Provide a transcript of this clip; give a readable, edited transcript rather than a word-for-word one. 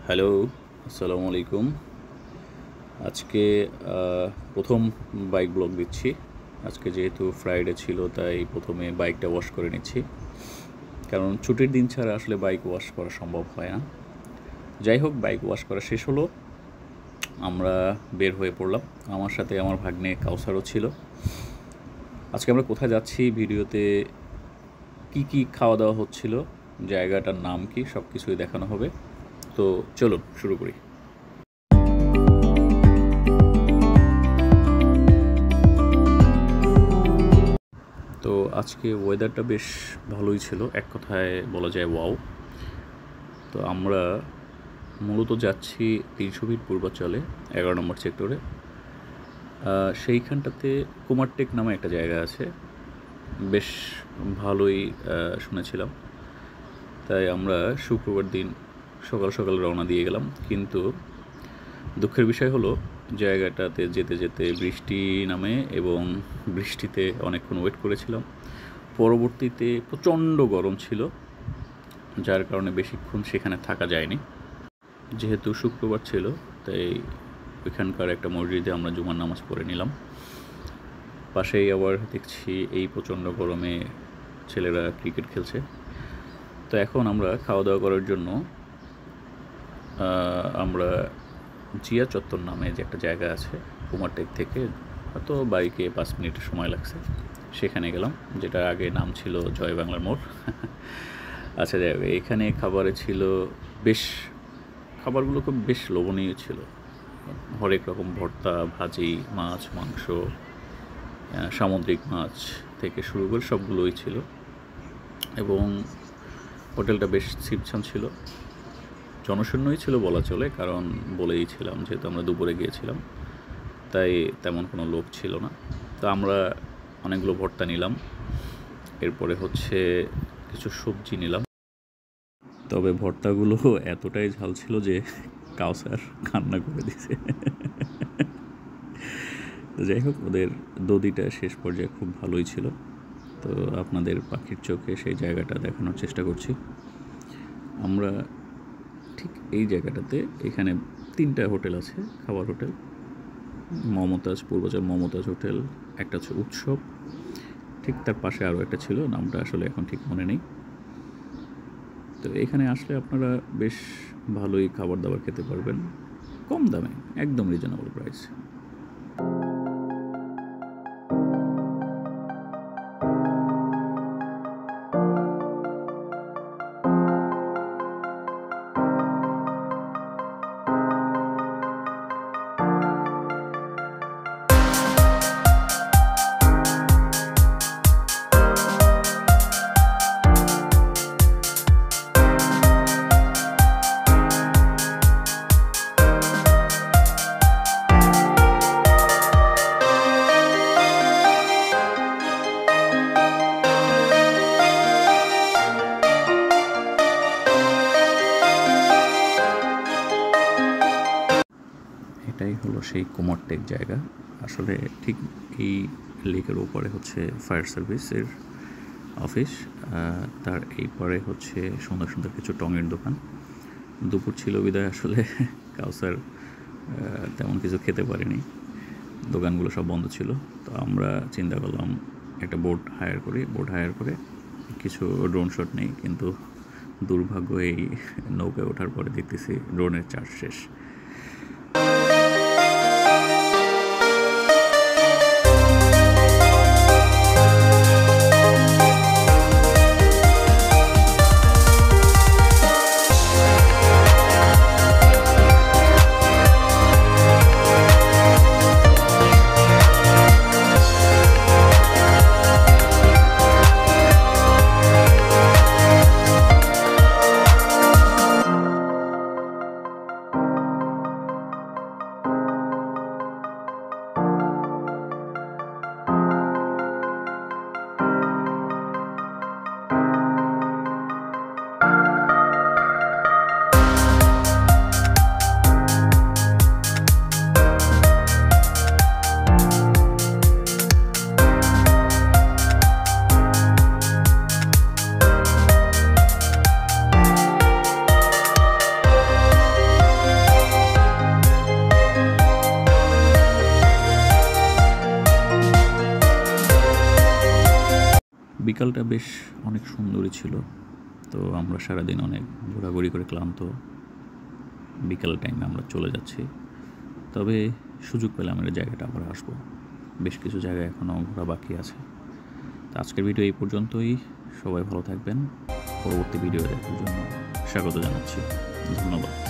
Hello, আসসালামু আলাইকুম। আজকে প্রথম বাইক ব্লগ দিচ্ছি। আজকে যেহেতু ফ্রাইডে ছিল তাই প্রথমে বাইকটা ওয়াশ করে নিচ্ছি, কারণ ছুটির দিন ছাড়া আসলে বাইক ওয়াশ করা সম্ভব হয় না। যাই হোক, বাইক ওয়াশ করা শেষ হলো, আমরা বের হয়ে পড়লাম। আমার সাথে আমার ভাগ্নে কাউসারও ছিল। আজকে আমরা কোথায় যাচ্ছি, ভিডিওতে কি খাওয়া দাওয়া হচ্ছিল, জায়গাটার নাম কি, সব কিছুই দেখানো হবে। তো চলুন শুরু করি। তো আজকে ওয়েদারটা বেশ ভালোই ছিল, এক কথায় বলা যায় ওয়াও। তো আমরা মূলত যাচ্ছি 300 ফিট পূর্বাঞ্চলে 11 নম্বর সেক্টরে। সেইখানটাতে কুমারটেক নামে একটা জায়গা আছে, বেশ ভালোই শুনেছিলাম। তাই আমরা শুক্রবার দিন সকাল সকাল রওনা দিয়ে গেলাম, কিন্তু দুঃখের বিষয় হলো জায়গাটাতে যেতে যেতে বৃষ্টি নামে এবং বৃষ্টিতে অনেকক্ষণ ওয়েট করেছিলাম। পরবর্তীতে প্রচণ্ড গরম ছিল, যার কারণে বেশিক্ষণ সেখানে থাকা যায়নি। যেহেতু শুক্রবার ছিল তাই ওইখানকার একটা মসজিদে আমরা জুমার নামাজ পড়ে নিলাম। পাশেই আবার দেখছি এই প্রচণ্ড গরমে ছেলেরা ক্রিকেট খেলছে। তো এখন আমরা খাওয়া দাওয়া করার জন্য আমরা জিয়া চত্বর নামে যে একটা জায়গা আছে কুমারটেক থেকে হয়তো বাইকে 5 মিনিটের সময় লাগছে, সেখানে গেলাম, যেটা আগে নাম ছিল জয় বাংলার মোড়। আচ্ছা, যাই হোক, এখানে খাবারে ছিল খাবারগুলো খুব বেশ লোভনীয় ছিল। হরেক রকম ভর্তা, ভাজি, মাছ, মাংস, সামুদ্রিক মাছ থেকে শুরু করে সবগুলোই ছিল। এবং হোটেলটা বেশ ছিমছাম ছিল, জনশূন্যই ছিল বলা চলে, কারণ বলেই ছিলাম যেহেতু আমরা দুপুরে গিয়েছিলাম, তাই তেমন কোনো লোক ছিল না। তো আমরা অনেকগুলো ভর্তা নিলাম, এরপরে হচ্ছে কিছু সবজি নিলাম। তবে ভর্তাগুলো এতটাই ঝাল ছিল যে কাউসার কান্না করে দিছে। তো যাই হোক, ওদের দদিটা শেষ পর্যায়ে খুব ভালোই ছিল। তো আপনাদের পাখির চোখে সেই জায়গাটা দেখানোর চেষ্টা করছি। আমরা ঠিক এই জায়গাটাতে, এখানে 3টা হোটেল আছে, খাবার হোটেল। মমতাজ, পূর্বাচল মমতাজ হোটেল, একটা হচ্ছে উৎসব, ঠিক তার পাশে আরও একটা ছিল, নামটা আসলে এখন ঠিক মনে নেই। তো এখানে আসলে আপনারা বেশ ভালোই খাবার দাবার খেতে পারবেন, কম দামে, একদম রিজনেবল প্রাইস। এটাই হলো সেই কুমারটেক জায়গা। আসলে ঠিক এই লেকের ওপরে হচ্ছে ফায়ার সার্ভিসের অফিস, তার এই পরে হচ্ছে সুন্দর সুন্দর কিছু টঙের দোকান। দুপুর ছিল বিদায় আসলে কাউসার তেমন কিছু খেতে পারিনি, দোকানগুলো সব বন্ধ ছিল। তো আমরা চিন্তা করলাম একটা বোট হায়ার করে কিছু ড্রোন শট নেই, কিন্তু দুর্ভাগ্য এই নৌকায় ওঠার পরে দেখতেছি ড্রোনের চার্জ শেষ। বিকালটা বেশ অনেক সুন্দরই ছিল। তো আমরা সারাদিন অনেক ঘোরাঘুরি করে ক্লান্ত, বিকাল টাইমে আমরা চলে যাচ্ছি। তবে সুযোগ পেলে আমরা এই জায়গাটা আবার আসবো। বেশ কিছু জায়গা এখনও ঘোরা বাকি আছে। তো আজকের ভিডিও এই পর্যন্তই। সবাই ভালো থাকবেন। পরবর্তী ভিডিও দেখার জন্য স্বাগত জানাচ্ছি। ধন্যবাদ।